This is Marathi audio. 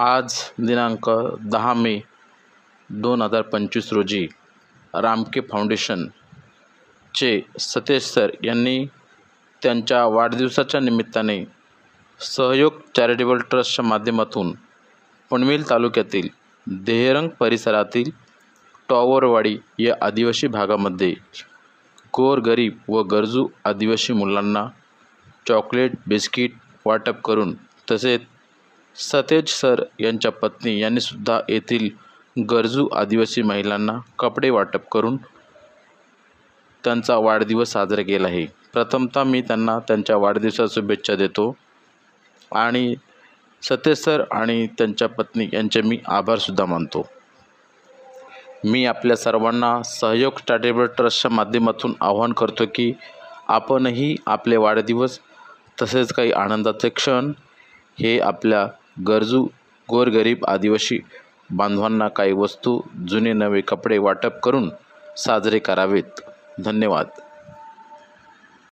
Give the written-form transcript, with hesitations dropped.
आज दिनांक 10 मे 2025 रोजी रामके फाउंडेशनचे सतेज सर यांनी त्यांच्या वाढदिवसाच्या निमित्ताने सहयोग चॅरिटेबल ट्रस्टच्या माध्यमातून पनवेल तालुक्यातील देहरंग परिसरातील टॉवरवाडी या आदिवासी भागामध्ये गोरगरीब व गरजू आदिवासी मुलांना चॉकलेट बिस्किट वाटप करून, तसेच सतेज सर यांच्या पत्नी यांनीसुद्धा येथील गरजू आदिवासी महिलांना कपडे वाटप करून त्यांचा वाढदिवस साजरा केला आहे। प्रथमतः मी त्यांना त्यांच्या वाढदिवसाच्या शुभेच्छा देतो आणि सतेज सर आणि त्यांच्या पत्नी यांचे मी आभारसुद्धा मानतो। मी आपल्या सर्वांना सहयोग चॅरिटेबल ट्रस्टच्या माध्यमातून आवाहन करतो की आपणही आपले वाढदिवस तसेच काही आनंदाचे क्षण हे आपल्या गरजू गोरगरीब आदिवासी बांधवांना काही वस्तू, जुने नवे कपडे वाटप करून साजरे करावेत। धन्यवाद।